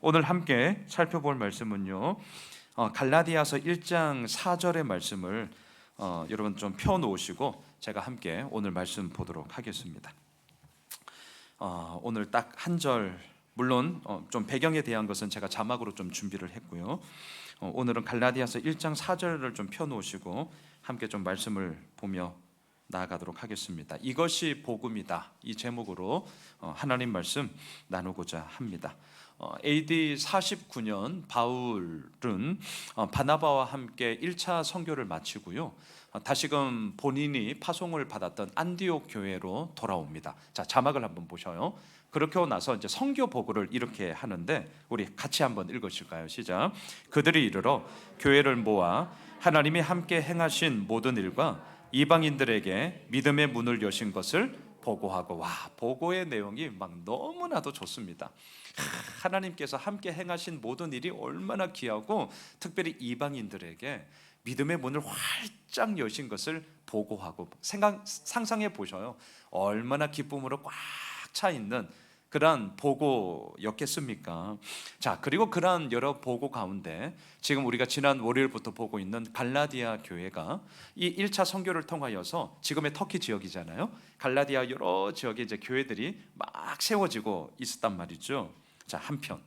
오늘 함께 살펴볼 말씀은요, 갈라디아서 1장 4절의 말씀을 여러분 좀 펴놓으시고 제가 함께 오늘 말씀 보도록 하겠습니다. 오늘 딱 한 절, 물론 좀 배경에 대한 것은 제가 자막으로 좀 준비를 했고요. 오늘은 갈라디아서 1장 4절을 좀 펴놓으시고 함께 좀 말씀을 보며 나아가도록 하겠습니다. 이것이 복음이다, 이 제목으로 하나님 말씀 나누고자 합니다. AD 49년 바울은 바나바와 함께 1차 선교를 마치고요, 다시금 본인이 파송을 받았던 안디옥 교회로 돌아옵니다. 자, 자막을 한번 보셔요. 그렇게 하고 나서 이제 선교 보고를 이렇게 하는데 우리 같이 한번 읽으실까요? 시작. 그들이 이르러 교회를 모아 하나님이 함께 행하신 모든 일과 이방인들에게 믿음의 문을 여신 것을 보고하고, 와, 보고의 내용이 막 너무나도 좋습니다. 하나님께서 함께 행하신 모든 일이 얼마나 귀하고, 특별히 이방인들에게 믿음의 문을 활짝 여신 것을 보고하고, 상상해 보셔요. 얼마나 기쁨으로 꽉 차 있는 그러한 보고였겠습니까? 자, 그리고 그러한 여러 보고 가운데 지금 우리가 지난 월요일부터 보고 있는 갈라디아 교회가 이 1차 선교를 통하여서 지금의 터키 지역이잖아요. 갈라디아 여러 지역에 이제 교회들이 막 세워지고 있었단 말이죠. 자, 한편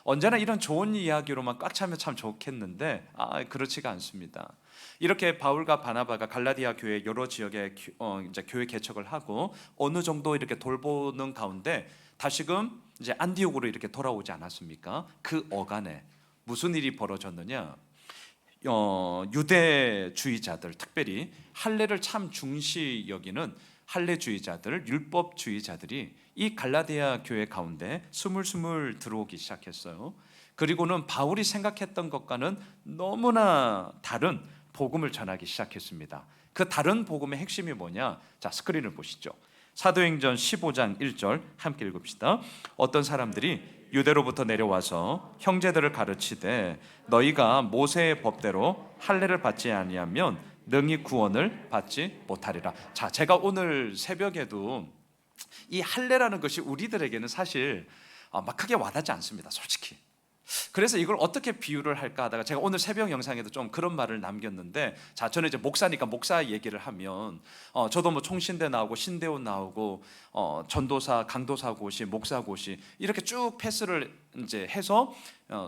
언제나 이런 좋은 이야기로만 꽉 차면 참 좋겠는데 그렇지가 않습니다. 이렇게 바울과 바나바가 갈라디아 교회 여러 지역에 이제 교회 개척을 하고 어느 정도 이렇게 돌보는 가운데 다시금 이제 안디옥으로 이렇게 돌아오지 않았습니까? 그 어간에 무슨 일이 벌어졌느냐? 유대주의자들, 특별히 할례를 참 중시 여기는 할례주의자들, 율법주의자들이 이 갈라디아 교회 가운데 스물스물 들어오기 시작했어요. 그리고는 바울이 생각했던 것과는 너무나 다른 복음을 전하기 시작했습니다. 그 다른 복음의 핵심이 뭐냐? 자, 스크린을 보시죠. 사도행전 15장 1절 함께 읽읍시다. 어떤 사람들이 유대로부터 내려와서 형제들을 가르치되 너희가 모세의 법대로 할례를 받지 아니하면 능히 구원을 받지 못하리라. 자, 제가 오늘 새벽에도 이 할례라는 것이 우리들에게는 사실 막 크게 와닿지 않습니다, 솔직히. 그래서 이걸 어떻게 비유를 할까 하다가 제가 오늘 새벽 영상에도 좀 그런 말을 남겼는데, 자, 저는 이제 목사니까 목사 얘기를 하면 저도 뭐 총신대 나오고 신대원 나오고 전도사, 강도사 고시, 목사 고시 이렇게 쭉 패스를 이제 해서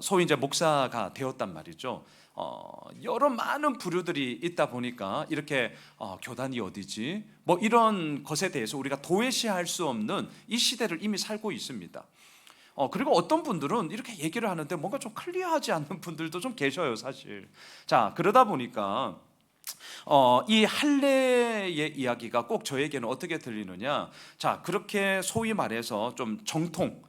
소위 이제 목사가 되었단 말이죠. 여러 많은 부류들이 있다 보니까 이렇게 교단이 어디지? 뭐 이런 것에 대해서 우리가 도외시할 수 없는 이 시대를 이미 살고 있습니다. 그리고 어떤 분들은 이렇게 얘기를 하는데 뭔가 좀 클리어하지 않는 분들도 좀 계셔요, 사실. 자, 그러다 보니까 이 할례의 이야기가 꼭 저에게는 어떻게 들리느냐? 자, 그렇게 소위 말해서 좀 정통,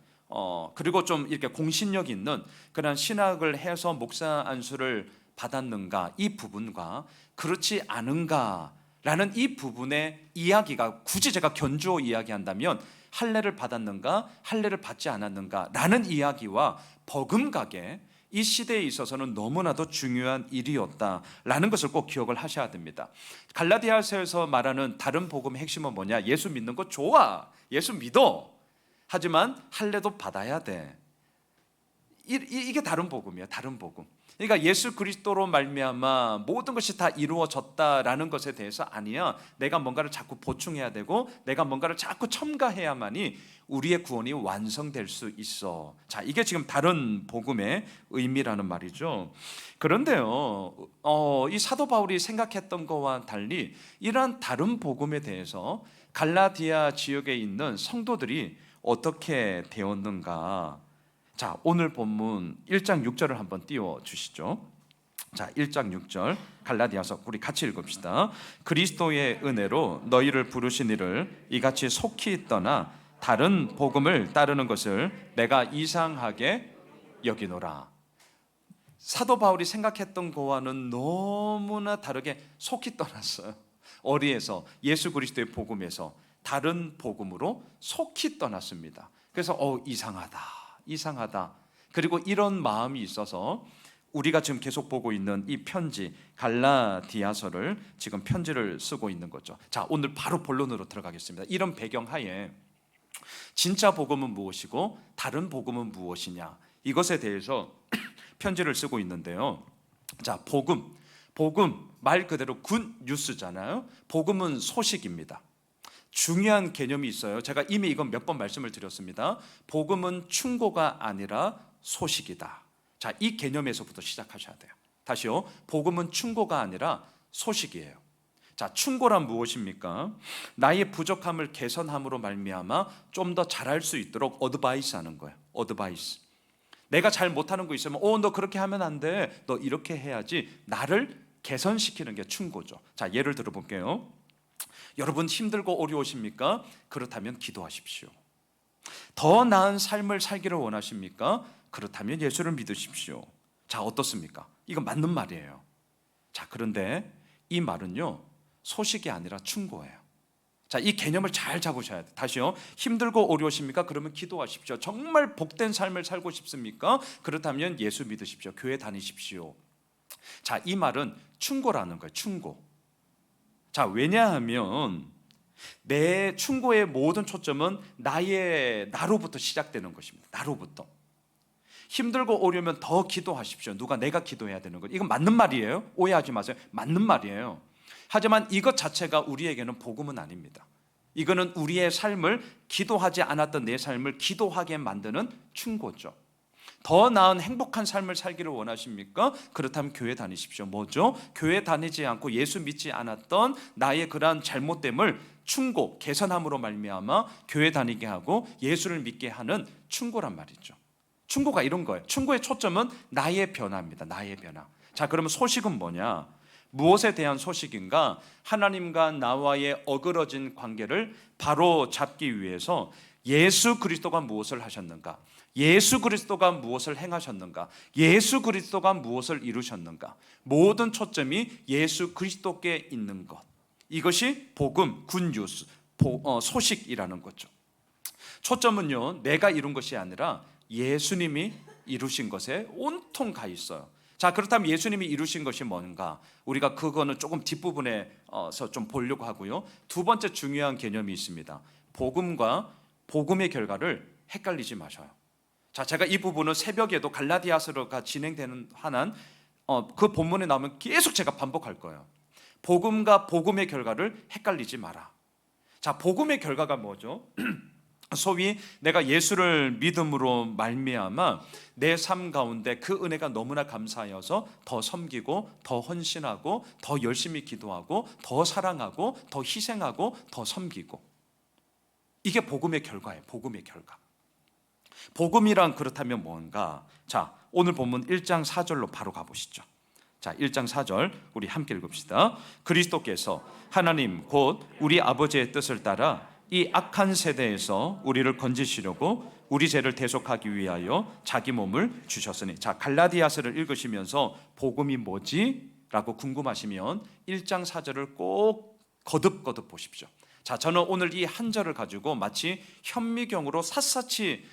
그리고 좀 이렇게 공신력 있는 그런 신학을 해서 목사 안수를 받았는가, 이 부분과 그렇지 않은가라는 이 부분의 이야기가 굳이 제가 견주어 이야기한다면 할례를 받았는가, 할례를 받지 않았는가 라는 이야기와 버금가게 이 시대에 있어서는 너무나도 중요한 일이었다라는 것을 꼭 기억을 하셔야 됩니다. 갈라디아서에서 말하는 다른 복음의 핵심은 뭐냐? 예수 믿는 거 좋아, 예수 믿어, 하지만 할례도 받아야 돼. 이게 다른 복음이야, 다른 복음. 그러니까 예수 그리스도로 말미암아 모든 것이 다 이루어졌다라는 것에 대해서 아니야, 내가 뭔가를 자꾸 보충해야 되고 내가 뭔가를 자꾸 첨가해야만이 우리의 구원이 완성될 수 있어. 자, 이게 지금 다른 복음의 의미라는 말이죠. 그런데요, 이 사도 바울이 생각했던 것과 달리 이러한 다른 복음에 대해서 갈라디아 지역에 있는 성도들이 어떻게 되었는가? 자, 오늘 본문 1장 6절을 한번 띄워주시죠. 자, 1장 6절 갈라디아서 우리 같이 읽읍시다. 그리스도의 은혜로 너희를 부르신 이를 이같이 속히 떠나 다른 복음을 따르는 것을 내가 이상하게 여기노라. 사도 바울이 생각했던 거와는 너무나 다르게 속히 떠났어요. 어디에서? 예수 그리스도의 복음에서 다른 복음으로 속히 떠났습니다. 그래서 이상하다. 그리고 이런 마음이 있어서 우리가 지금 계속 보고 있는 이 편지 갈라디아서를 지금 편지를 쓰고 있는 거죠. 자, 오늘 바로 본론으로 들어가겠습니다. 이런 배경 하에 진짜 복음은 무엇이고 다른 복음은 무엇이냐, 이것에 대해서 편지를 쓰고 있는데요. 자, 복음 말 그대로 굿 뉴스잖아요. 복음은 소식입니다. 중요한 개념이 있어요. 제가 이미 이건 몇 번 말씀을 드렸습니다. 복음은 충고가 아니라 소식이다. 자, 이 개념에서부터 시작하셔야 돼요. 다시요. 복음은 충고가 아니라 소식이에요. 자, 충고란 무엇입니까? 나의 부족함을 개선함으로 말미암아 좀 더 잘할 수 있도록 어드바이스 하는 거예요. 어드바이스. 내가 잘 못하는 거 있으면 너 그렇게 하면 안 돼. 너 이렇게 해야지. 나를 개선시키는 게 충고죠. 자, 예를 들어 볼게요. 여러분 힘들고 어려우십니까? 그렇다면 기도하십시오. 더 나은 삶을 살기를 원하십니까? 그렇다면 예수를 믿으십시오. 자, 어떻습니까? 이건 맞는 말이에요. 자, 그런데 이 말은요, 소식이 아니라 충고예요. 자, 이 개념을 잘 잡으셔야 돼요. 다시요. 힘들고 어려우십니까? 그러면 기도하십시오. 정말 복된 삶을 살고 싶습니까? 그렇다면 예수 믿으십시오. 교회 다니십시오. 자, 이 말은 충고라는 거예요. 충고. 자, 왜냐하면 내 충고의 모든 초점은 나로부터 시작되는 것입니다. 나로부터. 힘들고 어려우면 더 기도하십시오. 누가 내가 기도해야 되는 것. 이건 맞는 말이에요. 오해하지 마세요. 맞는 말이에요. 하지만 이것 자체가 우리에게는 복음은 아닙니다. 이거는 우리의 삶을, 기도하지 않았던 내 삶을 기도하게 만드는 충고죠. 더 나은 행복한 삶을 살기를 원하십니까? 그렇다면 교회 다니십시오. 뭐죠? 교회 다니지 않고 예수 믿지 않았던 나의 그러한 잘못됨을 충고, 개선함으로 말미암아 교회 다니게 하고 예수를 믿게 하는 충고란 말이죠. 충고가 이런 거예요. 충고의 초점은 나의 변화입니다. 나의 변화. 자, 그러면 소식은 뭐냐? 무엇에 대한 소식인가? 하나님과 나와의 어그러진 관계를 바로 잡기 위해서 예수 그리스도가 무엇을 하셨는가? 예수 그리스도가 무엇을 행하셨는가? 예수 그리스도가 무엇을 이루셨는가? 모든 초점이 예수 그리스도께 있는 것. 이것이 복음, 굿뉴스, 소식이라는 거죠. 초점은요, 내가 이룬 것이 아니라 예수님이 이루신 것에 온통 가 있어요. 자, 그렇다면 예수님이 이루신 것이 뭔가? 우리가 그거는 조금 뒷부분에서 좀 보려고 하고요. 두 번째 중요한 개념이 있습니다. 복음과 복음의 결과를 헷갈리지 마셔요. 자, 제가 이 부분은 새벽에도 갈라디아서가 진행되는 한한 그 본문에 나오면 계속 제가 반복할 거예요. 복음과 복음의 결과를 헷갈리지 마라. 자, 복음의 결과가 뭐죠? 소위 내가 예수를 믿음으로 말미암아 내 삶 가운데 그 은혜가 너무나 감사하여서 더 섬기고 더 헌신하고 더 열심히 기도하고 더 사랑하고 더 희생하고 더 섬기고, 이게 복음의 결과예요. 복음의 결과. 복음이란 그렇다면 뭔가? 자, 오늘 본문 1장 4절로 바로 가보시죠. 자, 1장 4절 우리 함께 읽읍시다. 그리스도께서 하나님 곧 우리 아버지의 뜻을 따라 이 악한 세대에서 우리를 건지시려고 우리 죄를 대속하기 위하여 자기 몸을 주셨으니. 자, 갈라디아서를 읽으시면서 복음이 뭐지? 라고 궁금하시면 1장 4절을 꼭 거듭거듭 보십시오. 자, 저는 오늘 이 한 절을 가지고 마치 현미경으로 샅샅이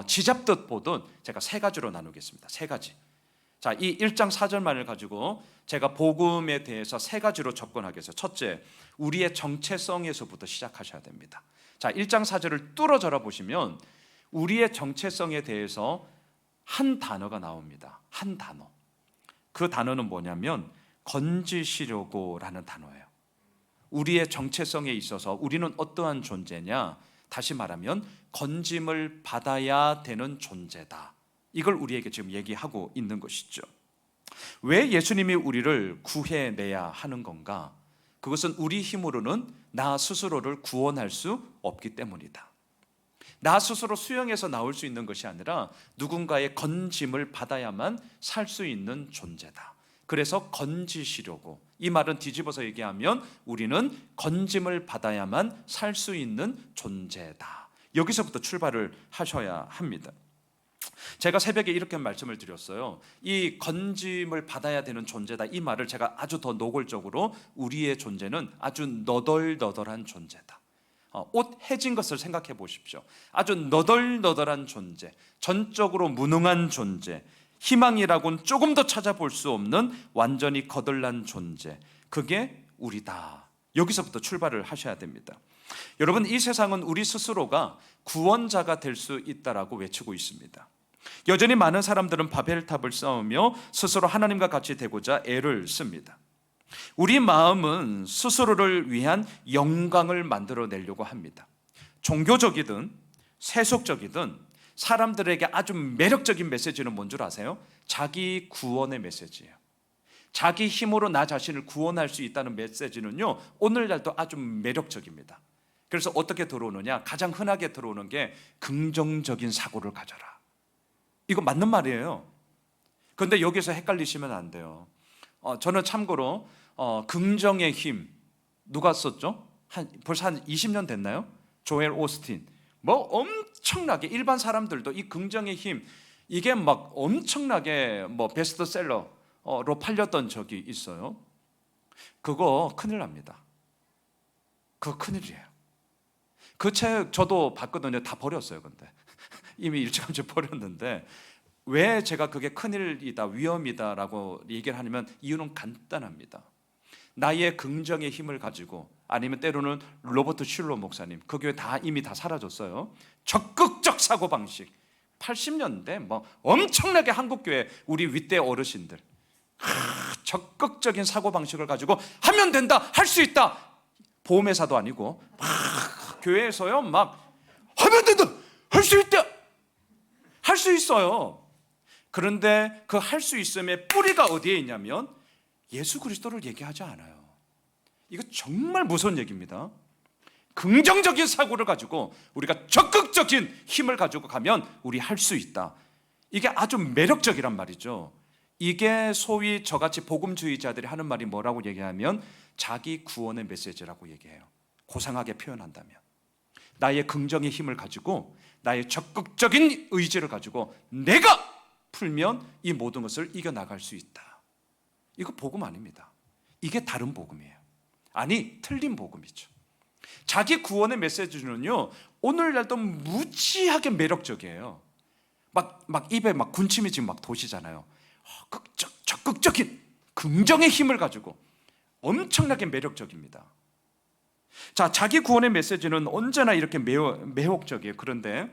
지잡듯 보듯 제가 세 가지로 나누겠습니다. 세 가지. 자, 이 1장 4절만을 가지고 제가 복음에 대해서 세 가지로 접근하겠어요. 첫째, 우리의 정체성에서부터 시작하셔야 됩니다. 자, 1장 4절을 뚫어져라 보시면 우리의 정체성에 대해서 한 단어가 나옵니다. 한 단어. 그 단어는 뭐냐면 건지시려고라는 단어예요. 우리의 정체성에 있어서 우리는 어떠한 존재냐? 다시 말하면 건짐을 받아야 되는 존재다. 이걸 우리에게 지금 얘기하고 있는 것이죠. 왜 예수님이 우리를 구해내야 하는 건가? 그것은 우리 힘으로는 나 스스로를 구원할 수 없기 때문이다. 나 스스로 수영해서 나올 수 있는 것이 아니라 누군가의 건짐을 받아야만 살 수 있는 존재다. 그래서 건지시려고, 이 말은 뒤집어서 얘기하면 우리는 건짐을 받아야만 살 수 있는 존재다. 여기서부터 출발을 하셔야 합니다. 제가 새벽에 이렇게 말씀을 드렸어요. 이 건짐을 받아야 되는 존재다, 이 말을 제가 아주 더 노골적으로 우리의 존재는 아주 너덜너덜한 존재다. 옷 해진 것을 생각해 보십시오. 아주 너덜너덜한 존재, 전적으로 무능한 존재, 희망이라고는 조금 더 찾아볼 수 없는 완전히 거덜난 존재, 그게 우리다. 여기서부터 출발을 하셔야 됩니다. 여러분, 이 세상은 우리 스스로가 구원자가 될 수 있다라고 외치고 있습니다. 여전히 많은 사람들은 바벨탑을 쌓으며 스스로 하나님과 같이 되고자 애를 씁니다. 우리 마음은 스스로를 위한 영광을 만들어내려고 합니다. 종교적이든 세속적이든 사람들에게 아주 매력적인 메시지는 뭔 줄 아세요? 자기 구원의 메시지예요. 자기 힘으로 나 자신을 구원할 수 있다는 메시지는요, 오늘날도 아주 매력적입니다. 그래서 어떻게 들어오느냐? 가장 흔하게 들어오는 게 긍정적인 사고를 가져라. 이거 맞는 말이에요. 그런데 여기서 헷갈리시면 안 돼요. 저는 참고로 긍정의 힘 누가 썼죠? 벌써 한 20년 됐나요? 조엘 오스틴. 뭐 엄청나게 일반 사람들도 이 긍정의 힘 이게 막 엄청나게 뭐 베스트셀러로 팔렸던 적이 있어요. 그거 큰일 납니다. 그거 큰일이에요. 그 책 저도 봤거든요. 다 버렸어요. 근데 이미 일찌감치 버렸는데 왜 제가 그게 큰일이다, 위험이다라고 얘기를 하냐면 이유는 간단합니다. 나의 긍정의 힘을 가지고, 아니면 때로는 로버트 슐러 목사님, 그 교회 이미 다 사라졌어요. 적극적 사고방식, 80년대 뭐 엄청나게 한국교회 우리 윗대 어르신들 적극적인 사고방식을 가지고 하면 된다, 할 수 있다. 보험회사도 아니고 막 교회에서요 막 하면 된다, 할 수 있다, 할 수 있어요. 그런데 그 할 수 있음의 뿌리가 어디에 있냐면 예수 그리스도를 얘기하지 않아요. 이거 정말 무서운 얘기입니다. 긍정적인 사고를 가지고 우리가 적극적인 힘을 가지고 가면 우리 할 수 있다. 이게 아주 매력적이란 말이죠. 이게 소위 저같이 복음주의자들이 하는 말이 뭐라고 얘기하면 자기 구원의 메시지라고 얘기해요. 고상하게 표현한다면 나의 긍정의 힘을 가지고, 나의 적극적인 의지를 가지고 내가 풀면 이 모든 것을 이겨나갈 수 있다. 이거 복음 아닙니다. 이게 다른 복음이에요. 아니, 틀린 복음이죠. 자기 구원의 메시지는요, 오늘날도 무지하게 매력적이에요. 막 입에 막 군침이 지금 막 도시잖아요. 적극적인 긍정의 힘을 가지고 엄청나게 매력적입니다. 자, 자기 구원의 메시지는 언제나 이렇게 매혹적이에요. 그런데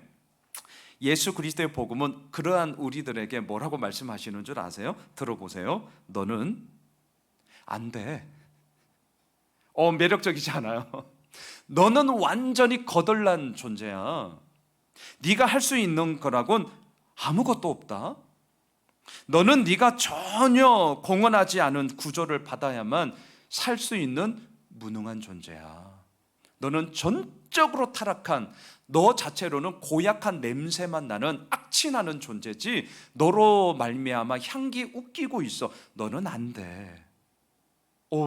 예수 그리스도의 복음은 그러한 우리들에게 뭐라고 말씀하시는 줄 아세요? 들어보세요. 너는 안 돼. 매력적이지 않아요. 너는 완전히 거덜난 존재야. 네가 할 수 있는 거라곤 아무것도 없다. 너는 네가 전혀 공헌하지 않은 구조를 받아야만 살 수 있는 무능한 존재야. 너는 전적으로 타락한, 너 자체로는 고약한 냄새만 나는 악취나는 존재지 너로 말미암아 향기 웃기고 있어. 너는 안 돼.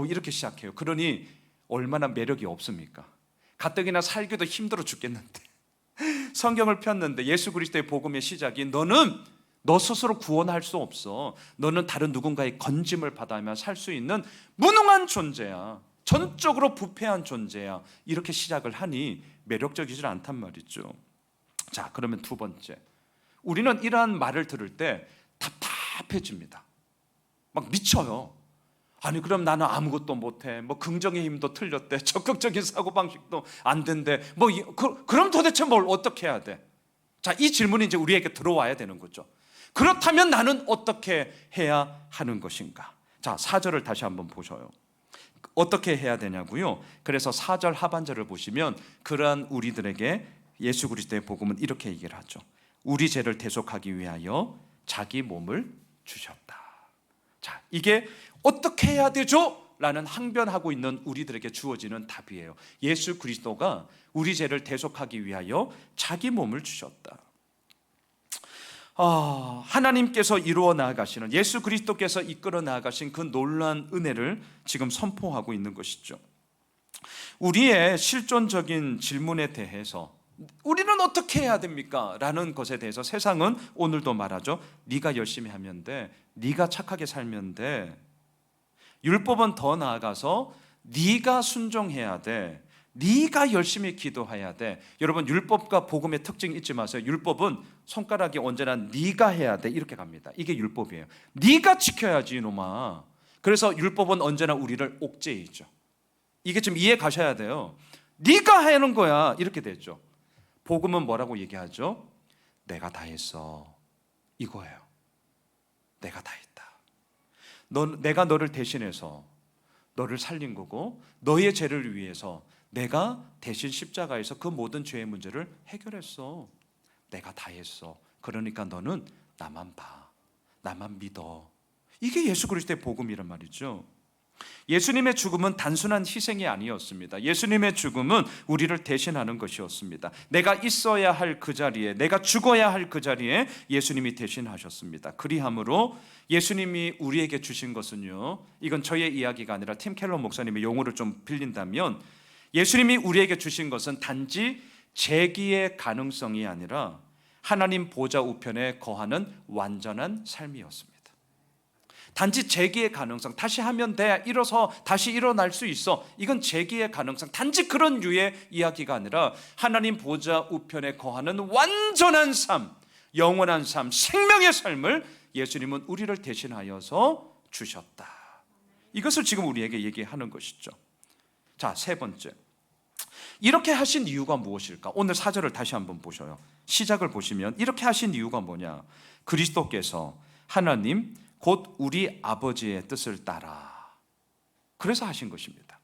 이렇게 시작해요. 그러니 얼마나 매력이 없습니까? 가뜩이나 살기도 힘들어 죽겠는데 성경을 폈는데 예수 그리스도의 복음의 시작이 너는 너 스스로 구원할 수 없어. 너는 다른 누군가의 건짐을 받아야만 살 수 있는 무능한 존재야. 전적으로 부패한 존재야. 이렇게 시작을 하니 매력적이지 않단 말이죠. 자, 그러면 두 번째, 우리는 이러한 말을 들을 때 답답해집니다. 막 미쳐요. 아니, 그럼 나는 아무것도 못해. 뭐 긍정의 힘도 틀렸대. 적극적인 사고방식도 안 된대. 그럼 도대체 뭘 어떻게 해야 돼? 자, 이 질문이 이제 우리에게 들어와야 되는 거죠. 그렇다면 나는 어떻게 해야 하는 것인가? 자, 4절을 다시 한번 보셔요. 어떻게 해야 되냐고요? 그래서 4절 하반절을 보시면 그러한 우리들에게 예수 그리스도의 복음은 이렇게 얘기를 하죠. 우리 죄를 대속하기 위하여 자기 몸을 주셨다. 자, 이게 어떻게 해야 되죠? 라는 항변하고 있는 우리들에게 주어지는 답이에요. 예수 그리스도가 우리 죄를 대속하기 위하여 자기 몸을 주셨다. 하나님께서 이루어 나아가시는, 예수 그리스도께서 이끌어 나아가신 그 놀라운 은혜를 지금 선포하고 있는 것이죠. 우리의 실존적인 질문에 대해서 우리는 어떻게 해야 됩니까? 라는 것에 대해서 세상은 오늘도 말하죠. 네가 열심히 하면 돼. 네가 착하게 살면 돼. 율법은 더 나아가서 네가 순종해야 돼. 네가 열심히 기도해야 돼. 여러분, 율법과 복음의 특징 잊지 마세요. 율법은 손가락이 언제나 네가 해야 돼 이렇게 갑니다. 이게 율법이에요. 네가 지켜야지 이놈아. 그래서 율법은 언제나 우리를 옥죄이죠. 이게 좀 이해 가셔야 돼요. 네가 하는 거야 이렇게 되죠. 복음은 뭐라고 얘기하죠? 내가 다 했어. 이거예요. 내가 다 했다. 내가 너를 대신해서 너를 살린 거고, 너의 죄를 위해서 내가 대신 십자가에서 그 모든 죄의 문제를 해결했어. 내가 다 했어. 그러니까 너는 나만 봐, 나만 믿어. 이게 예수 그리스도의 복음이란 말이죠. 예수님의 죽음은 단순한 희생이 아니었습니다. 예수님의 죽음은 우리를 대신하는 것이었습니다. 내가 있어야 할 그 자리에, 내가 죽어야 할 그 자리에 예수님이 대신하셨습니다. 그리함으로 예수님이 우리에게 주신 것은요, 이건 저의 이야기가 아니라 팀 켈러 목사님의 용어를 좀 빌린다면, 예수님이 우리에게 주신 것은 단지 재기의 가능성이 아니라 하나님 보좌 우편에 거하는 완전한 삶이었습니다. 단지 재기의 가능성, 다시 하면 돼, 일어서 다시 일어날 수 있어, 이건 재기의 가능성, 단지 그런 류의 이야기가 아니라 하나님 보좌 우편에 거하는 완전한 삶, 영원한 삶, 생명의 삶을 예수님은 우리를 대신하여서 주셨다. 이것을 지금 우리에게 얘기하는 것이죠. 자, 세 번째, 이렇게 하신 이유가 무엇일까? 오늘 4절을 다시 한번 보셔요. 시작을 보시면 이렇게 하신 이유가 뭐냐? 그리스도께서 하나님 곧 우리 아버지의 뜻을 따라, 그래서 하신 것입니다.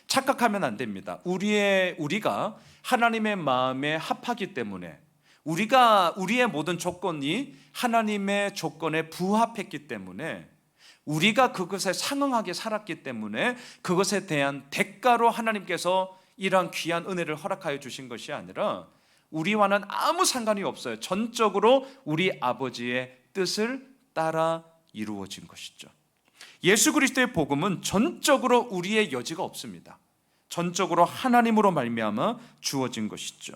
착각하면 안 됩니다. 우리가 하나님의 마음에 합하기 때문에, 우리의 모든 조건이 하나님의 조건에 부합했기 때문에, 우리가 그것에 상응하게 살았기 때문에 그것에 대한 대가로 하나님께서 이러한 귀한 은혜를 허락하여 주신 것이 아니라 우리와는 아무 상관이 없어요. 전적으로 우리 아버지의 뜻을 따라 이루어진 것이죠. 예수 그리스도의 복음은 전적으로 우리의 여지가 없습니다. 전적으로 하나님으로 말미암아 주어진 것이죠.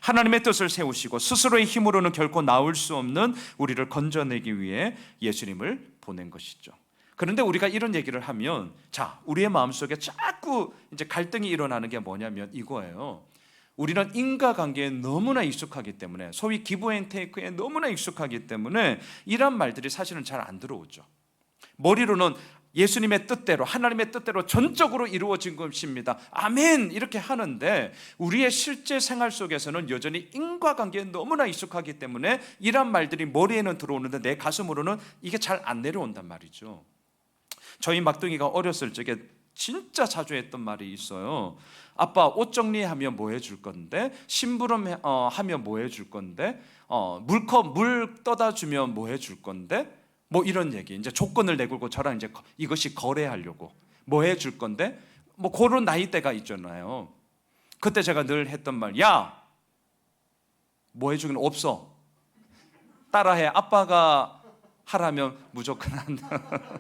하나님의 뜻을 세우시고 스스로의 힘으로는 결코 나올 수 없는 우리를 건져내기 위해 예수님을 보낸 것이죠. 그런데 우리가 이런 얘기를 하면, 자, 우리의 마음속에 자꾸 이제 갈등이 일어나는 게 뭐냐면 이거예요. 우리는 인과관계에 너무나 익숙하기 때문에, 소위 기브 앤 테이크에 너무나 익숙하기 때문에 이런 말들이 사실은 잘 안 들어오죠. 머리로는 예수님의 뜻대로, 하나님의 뜻대로 전적으로 이루어진 것입니다, 아멘, 이렇게 하는데 우리의 실제 생활 속에서는 여전히 인과관계에 너무나 익숙하기 때문에 이런 말들이 머리에는 들어오는데 내 가슴으로는 이게 잘 안 내려온단 말이죠. 저희 막둥이가 어렸을 적에 진짜 자주 했던 말이 있어요. 아빠, 옷 정리하면 뭐 해줄 건데? 심부름 하면 뭐 해줄 건데? 물 떠다 주면 뭐 해줄 건데? 뭐 이런 얘기. 이제 조건을 내걸고 저랑 이제 이것이 거래하려고 뭐 해줄 건데? 뭐 그런 나이대가 있잖아요. 그때 제가 늘 했던 말, 야, 뭐 해주긴 없어. 따라해. 아빠가 하라면 무조건 한다.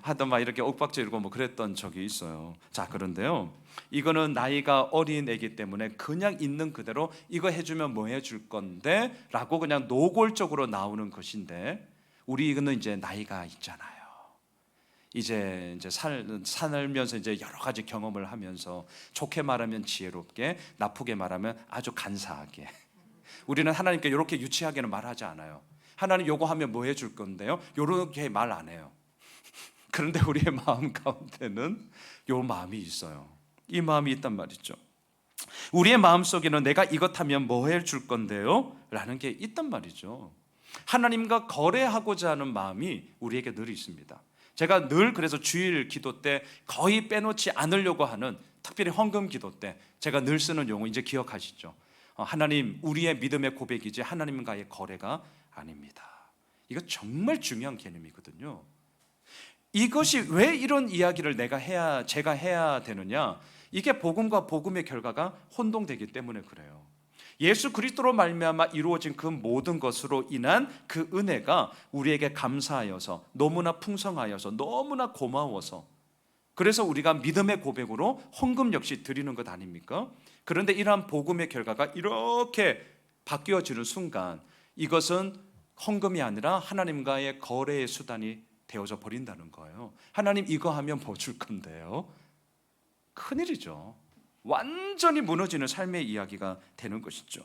하던 막 이렇게 옥박지르고 뭐 그랬던 적이 있어요. 자, 그런데요, 이거는 나이가 어린 애기 때문에 그냥 있는 그대로 이거 해주면 뭐 해줄 건데 라고 그냥 노골적으로 나오는 것인데, 우리는 이제 나이가 있잖아요. 이제 살면서 이제 여러 가지 경험을 하면서 좋게 말하면 지혜롭게, 나쁘게 말하면 아주 간사하게, 우리는 하나님께 이렇게 유치하게는 말하지 않아요. 하나님 요거 하면 뭐 해줄 건데요? 요렇게 말 안 해요. 그런데 우리의 마음 가운데는 요 마음이 있어요. 이 마음이 있단 말이죠. 우리의 마음속에는 내가 이것 하면 뭐 해줄 건데요? 라는 게 있단 말이죠. 하나님과 거래하고자 하는 마음이 우리에게 늘 있습니다. 제가 늘 그래서 주일 기도 때 거의 빼놓지 않으려고 하는, 특별히 헌금 기도 때 제가 늘 쓰는 용어 이제 기억하시죠? 하나님, 우리의 믿음의 고백이지 하나님과의 거래가 아닙니다. 이거 정말 중요한 개념이거든요. 이것이 왜 이런 이야기를 제가 해야 되느냐? 이게 복음과 복음의 결과가 혼동되기 때문에 그래요. 예수 그리스도로 말미암아 이루어진 그 모든 것으로 인한 그 은혜가 우리에게 감사하여서, 너무나 풍성하여서, 너무나 고마워서, 그래서 우리가 믿음의 고백으로 헌금 역시 드리는 것 아닙니까? 그런데 이러한 복음의 결과가 이렇게 바뀌어지는 순간 이것은 헌금이 아니라 하나님과의 거래의 수단이 되어져 버린다는 거예요. 하나님 이거 하면 뭐 줄 건데요? 큰일이죠. 완전히 무너지는 삶의 이야기가 되는 것이죠.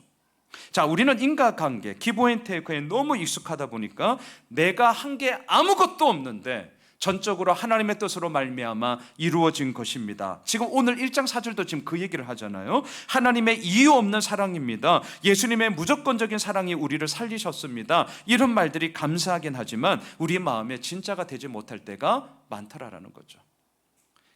자, 우리는 인과관계, 기브 앤 테이크에 너무 익숙하다 보니까 내가 한 게 아무것도 없는데 전적으로 하나님의 뜻으로 말미암아 이루어진 것입니다. 지금 오늘 1장 4절도 지금 그 얘기를 하잖아요. 하나님의 이유 없는 사랑입니다. 예수님의 무조건적인 사랑이 우리를 살리셨습니다. 이런 말들이 감사하긴 하지만 우리 마음에 진짜가 되지 못할 때가 많더라라는 거죠.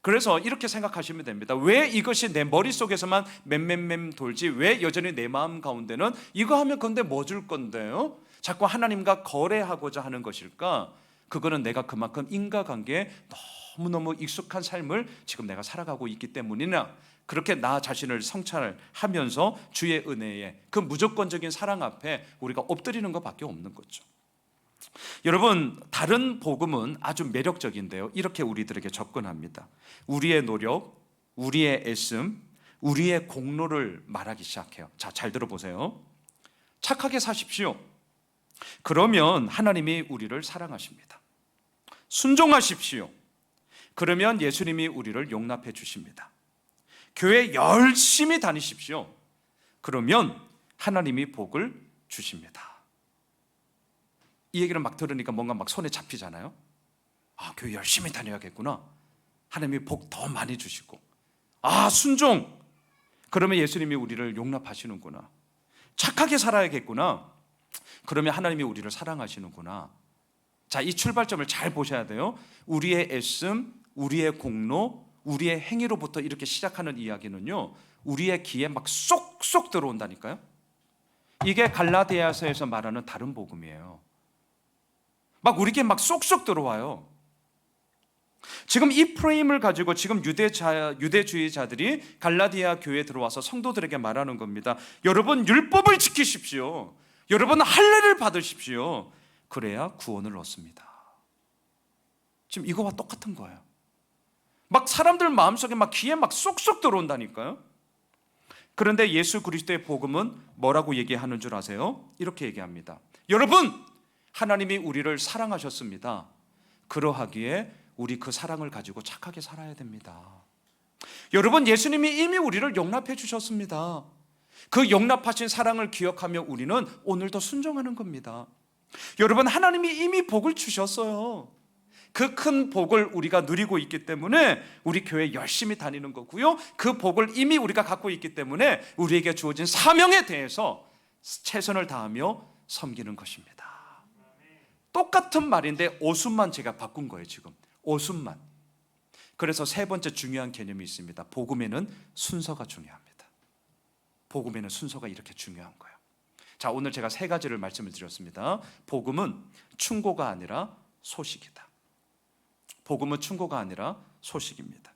그래서 이렇게 생각하시면 됩니다. 왜 이것이 내 머릿속에서만 맴맴맴 돌지 왜 여전히 내 마음 가운데는 이거 하면 근데 뭐 줄 건데요? 자꾸 하나님과 거래하고자 하는 것일까? 그거는 내가 그만큼 인과관계에 너무너무 익숙한 삶을 지금 내가 살아가고 있기 때문이나 그렇게 나 자신을 성찰하면서 주의 은혜에 그 무조건적인 사랑 앞에 우리가 엎드리는 것밖에 없는 거죠. 여러분, 다른 복음은 아주 매력적인데요, 이렇게 우리들에게 접근합니다. 우리의 노력, 우리의 애씀, 우리의 공로를 말하기 시작해요. 자, 잘 들어보세요. 착하게 사십시오. 그러면 하나님이 우리를 사랑하십니다. 순종하십시오. 그러면 예수님이 우리를 용납해 주십니다. 교회 열심히 다니십시오. 그러면 하나님이 복을 주십니다. 이 얘기를 막 들으니까 뭔가 막 손에 잡히잖아요. 아, 교회 열심히 다녀야겠구나. 하나님이 복 더 많이 주시고. 아, 순종. 그러면 예수님이 우리를 용납하시는구나. 착하게 살아야겠구나. 그러면 하나님이 우리를 사랑하시는구나. 자, 이 출발점을 잘 보셔야 돼요. 우리의 애씀, 우리의 공로, 우리의 행위로부터 이렇게 시작하는 이야기는요, 우리의 귀에 막 쏙쏙 들어온다니까요. 이게 갈라디아서에서 말하는 다른 복음이에요. 막 우리에게 막 쏙쏙 들어와요. 지금 이 프레임을 가지고 지금 유대주의자들이 갈라디아 교회에 들어와서 성도들에게 말하는 겁니다. 여러분, 율법을 지키십시오. 여러분, 할례를 받으십시오. 그래야 구원을 얻습니다. 지금 이거와 똑같은 거예요. 막 사람들 마음속에 막 귀에 막 쏙쏙 들어온다니까요. 그런데 예수 그리스도의 복음은 뭐라고 얘기하는 줄 아세요? 이렇게 얘기합니다. 여러분, 하나님이 우리를 사랑하셨습니다. 그러하기에 우리 그 사랑을 가지고 착하게 살아야 됩니다. 여러분, 예수님이 이미 우리를 용납해 주셨습니다. 그 용납하신 사랑을 기억하며 우리는 오늘도 순종하는 겁니다. 여러분, 하나님이 이미 복을 주셨어요. 그 큰 복을 우리가 누리고 있기 때문에 우리 교회 열심히 다니는 거고요, 그 복을 이미 우리가 갖고 있기 때문에 우리에게 주어진 사명에 대해서 최선을 다하며 섬기는 것입니다. 똑같은 말인데 어순만 제가 바꾼 거예요. 지금 어순만. 그래서 세 번째 중요한 개념이 있습니다. 복음에는 순서가 중요합니다. 복음에는 순서가 이렇게 중요한 거예요. 자, 오늘 제가 세 가지를 말씀을 드렸습니다. 복음은 충고가 아니라 소식이다. 복음은 충고가 아니라 소식입니다.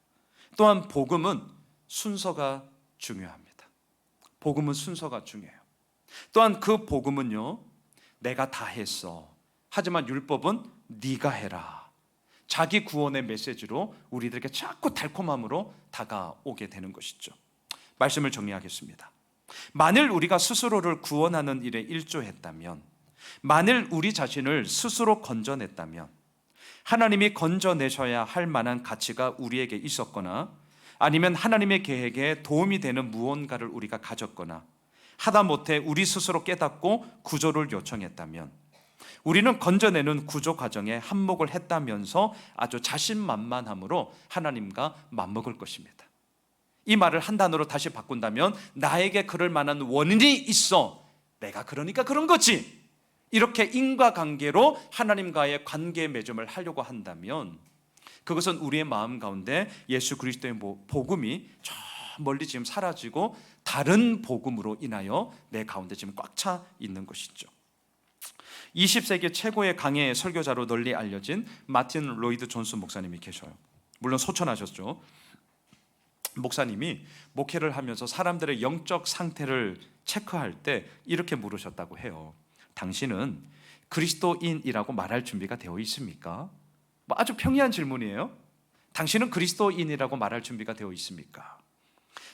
또한 복음은 순서가 중요합니다. 복음은 순서가 중요해요. 또한 그 복음은요, 내가 다 했어. 하지만 율법은 네가 해라. 자기 구원의 메시지로 우리들에게 자꾸 달콤함으로 다가오게 되는 것이죠. 말씀을 정리하겠습니다. 만일 우리가 스스로를 구원하는 일에 일조했다면, 만일 우리 자신을 스스로 건져냈다면, 하나님이 건져내셔야 할 만한 가치가 우리에게 있었거나 아니면 하나님의 계획에 도움이 되는 무언가를 우리가 가졌거나 하다못해 우리 스스로 깨닫고 구조를 요청했다면, 우리는 건져내는 구조 과정에 한몫을 했다면서 아주 자신만만함으로 하나님과 맞먹을 것입니다. 이 말을 한 단어로 다시 바꾼다면, 나에게 그럴 만한 원인이 있어, 내가 그러니까 그런 거지, 이렇게 인과관계로 하나님과의 관계 맺음을 하려고 한다면, 그것은 우리의 마음 가운데 예수 그리스도의 복음이 저 멀리 지금 사라지고 다른 복음으로 인하여 내 가운데 지금 꽉 차 있는 것이죠. 20세기 최고의 강해 설교자로 널리 알려진 마틴 로이드 존스 목사님이 계셔요. 물론 소천하셨죠. 목사님이 목회를 하면서 사람들의 영적 상태를 체크할 때 이렇게 물으셨다고 해요. 당신은 그리스도인이라고 말할 준비가 되어 있습니까? 아주 평이한 질문이에요. 당신은 그리스도인이라고 말할 준비가 되어 있습니까?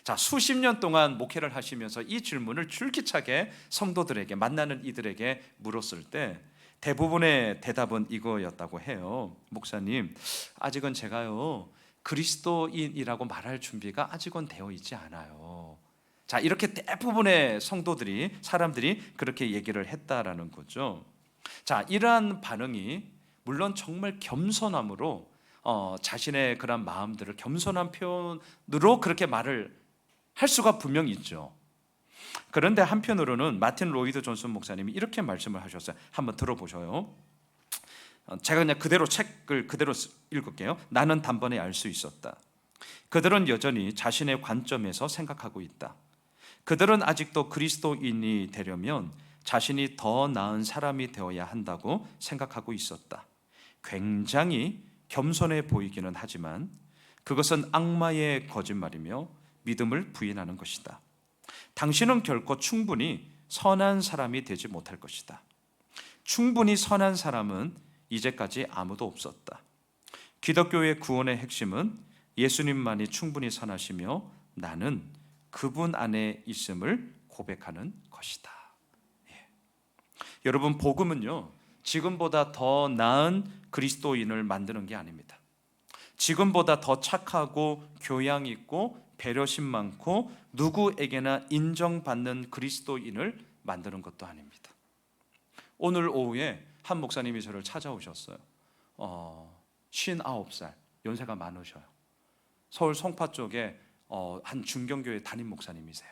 자, 수십 년 동안 목회를 하시면서 이 질문을 줄기차게 성도들에게, 만나는 이들에게 물었을 때 대부분의 대답은 이거였다고 해요. 목사님, 아직은 제가요 그리스도인이라고 말할 준비가 아직은 되어 있지 않아요. 자, 이렇게 대부분의 사람들이 그렇게 얘기를 했다라는 거죠. 자, 이러한 반응이 물론 정말 겸손함으로 자신의 그런 마음들을 겸손한 표현으로 그렇게 말을 할 수가 분명히 있죠. 그런데 한편으로는 마틴 로이드 존슨 목사님이 이렇게 말씀을 하셨어요. 한번 들어보셔요. 제가 그냥 그대로 책을 그대로 읽을게요. 나는 단번에 알 수 있었다. 그들은 여전히 자신의 관점에서 생각하고 있다. 그들은 아직도 그리스도인이 되려면 자신이 더 나은 사람이 되어야 한다고 생각하고 있었다. 굉장히 겸손해 보이기는 하지만 그것은 악마의 거짓말이며 믿음을 부인하는 것이다. 당신은 결코 충분히 선한 사람이 되지 못할 것이다. 충분히 선한 사람은 이제까지 아무도 없었다. 기독교의 구원의 핵심은 예수님만이 충분히 선하시며 나는 그분 안에 있음을 고백하는 것이다. 예. 여러분, 복음은요, 지금보다 더 나은 그리스도인을 만드는 게 아닙니다. 지금보다 더 착하고 교양 있고 배려심 많고 누구에게나 인정받는 그리스도인을 만드는 것도 아닙니다. 오늘 오후에 한 목사님이 저를 찾아오셨어요. 59살, 연세가 많으셔요. 서울 송파 쪽에 한 중경교회 담임 목사님이세요.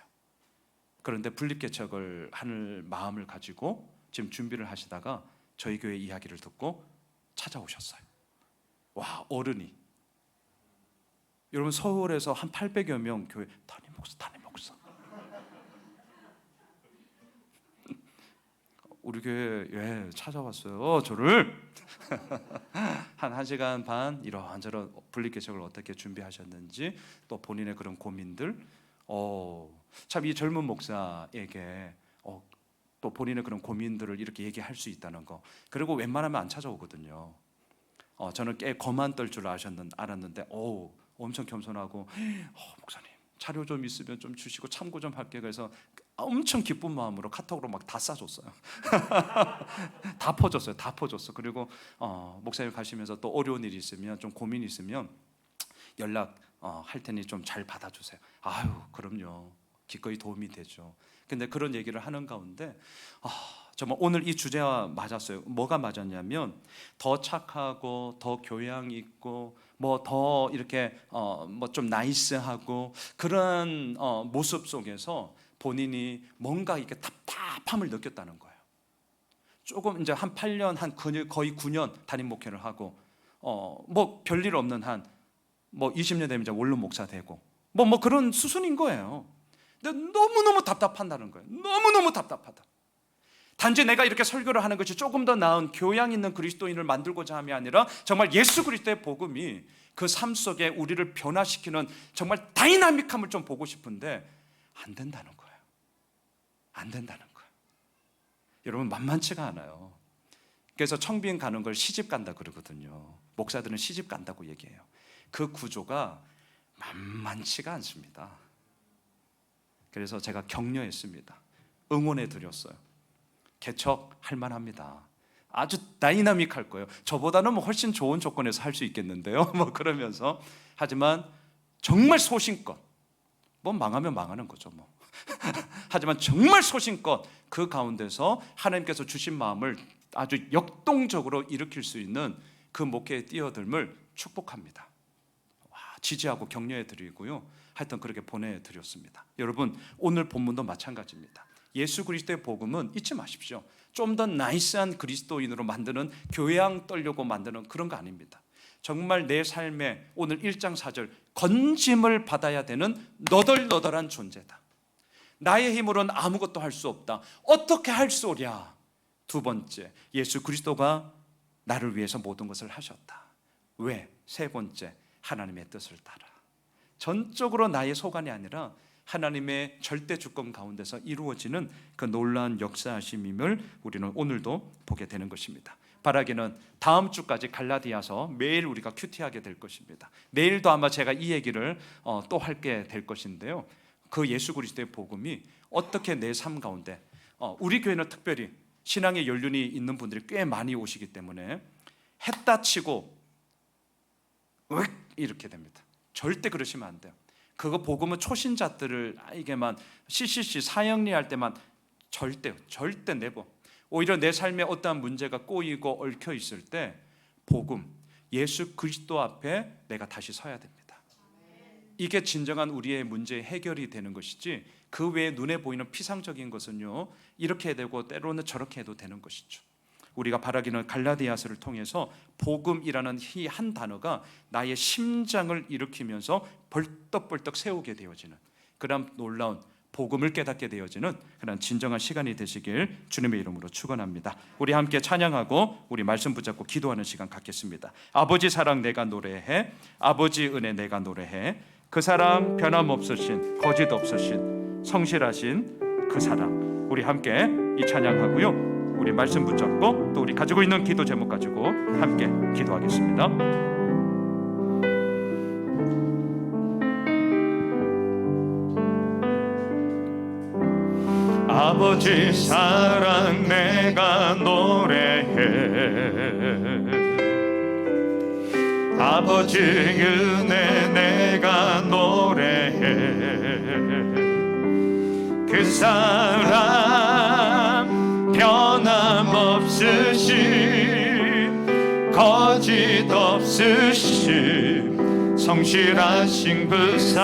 그런데 분립개척을 할 마음을 가지고 지금 준비를 하시다가 저희 교회 이야기를 듣고 찾아오셨어요. 와, 어른이. 여러분, 서울에서 한 800여 명 교회 담임 목사. 우리 교회에 찾아왔어요. 저를 한 1시간 반 이런저런 분립개척을 어떻게 준비하셨는지, 또 본인의 그런 고민들, 참 이 젊은 목사에게 또 본인의 그런 고민들을 이렇게 얘기할 수 있다는 거. 그리고 웬만하면 안 찾아오거든요. 저는 꽤 거만 떨 줄 알았는데 엄청 겸손하고 목사님 자료 좀 있으면 좀 주시고 참고 좀 할게. 그래서 엄청 기쁜 마음으로 카톡으로 막 다 싸줬어요. 다 퍼줬어. 그리고 목사님 가시면서 또 어려운 일이 있으면, 좀 고민이 있으면 연락 할 테니 좀 잘 받아주세요. 아유, 그럼요. 기꺼이 도움이 되죠. 근데 그런 얘기를 하는 가운데 정말 오늘 이 주제와 맞았어요. 뭐가 맞았냐면, 더 착하고 더 교양 있고 뭐 더 이렇게 뭐 좀 나이스하고 그런 모습 속에서 본인이 뭔가 이렇게 답답함을 느꼈다는 거예요. 조금 이제 한 8년, 거의 9년 담임 목회를 하고 뭐 별일 없는 한 뭐 20년 되면 이제 원로 목사 되고 뭐 그런 수순인 거예요. 근데 너무너무 답답한다는 거예요. 너무너무 답답하다. 단지 내가 이렇게 설교를 하는 것이 조금 더 나은 교양 있는 그리스도인을 만들고자 함이 아니라 정말 예수 그리스도의 복음이 그 삶 속에 우리를 변화시키는 정말 다이나믹함을 좀 보고 싶은데 안 된다는 거예요. 안 된다는 거예요. 여러분, 만만치가 않아요. 그래서 청빙 가는 걸 시집 간다 그러거든요. 목사들은 시집 간다고 얘기해요. 그 구조가 만만치가 않습니다. 그래서 제가 격려했습니다. 응원해 드렸어요. 개척할 만합니다. 아주 다이나믹할 거예요. 저보다는 뭐 훨씬 좋은 조건에서 할 수 있겠는데요. 뭐 그러면서, 하지만 정말 소신껏, 뭐 망하면 망하는 거죠 뭐. 하지만 정말 소신껏 그 가운데서 하나님께서 주신 마음을 아주 역동적으로 일으킬 수 있는 그 목회에 뛰어들음을 축복합니다. 지지하고 격려해 드리고요. 하여튼 그렇게 보내드렸습니다. 여러분, 오늘 본문도 마찬가지입니다. 예수 그리스도의 복음은 잊지 마십시오. 좀 더 나이스한 그리스도인으로 만드는, 교양 떨려고 만드는 그런 거 아닙니다. 정말 내 삶에 오늘 1장 4절 건짐을 받아야 되는 너덜너덜한 존재다. 나의 힘으로는 아무것도 할 수 없다. 어떻게 할 소랴? 두 번째, 예수 그리스도가 나를 위해서 모든 것을 하셨다. 왜? 세 번째, 하나님의 뜻을 따라. 전적으로 나의 소관이 아니라 하나님의 절대 주권 가운데서 이루어지는 그 놀라운 역사하심임을 우리는 오늘도 보게 되는 것입니다. 바라기는 다음 주까지 갈라디아서 매일 우리가 큐티하게 될 것입니다. 내일도 아마 제가 이 얘기를 또 하게 될 것인데요. 그 예수 그리스도의 복음이 어떻게 내 삶 가운데, 우리 교회는 특별히 신앙의 연륜이 있는 분들이 꽤 많이 오시기 때문에 했다 치고 이렇게 됩니다. 절대 그러시면 안 돼요. 그거 복음은 초신자들에게만 CCC 사형리할 때만 절대 네버. 오히려 내 삶에 어떠한 문제가 꼬이고 얽혀 있을 때 복음, 예수 그리스도 앞에 내가 다시 서야 됩니다. 이게 진정한 우리의 문제의 해결이 되는 것이지, 그 외에 눈에 보이는 피상적인 것은요, 이렇게 해야 되고 때로는 저렇게 해도 되는 것이죠. 우리가 바라기는 갈라디아서를 통해서 복음이라는 이 한 단어가 나의 심장을 일으키면서 벌떡벌떡 세우게 되어지는 그런 놀라운 복음을 깨닫게 되어지는 그런 진정한 시간이 되시길 주님의 이름으로 축원합니다. 우리 함께 찬양하고 우리 말씀 붙잡고 기도하는 시간 갖겠습니다. 아버지 사랑 내가 노래해, 아버지 은혜 내가 노래해. 그 사랑 변함없으신, 거짓 없으신, 성실하신 그 사랑, 우리 함께 이 찬양하고요, 우리 말씀 붙잡고 또 우리 가지고 있는 기도 제목 가지고 함께 기도하겠습니다. 아버지 사랑 내가 노래해, 아버지 은혜 내가 노래해. 그 사랑 변함없으신, 거짓 없으신, 성실하신 그 사랑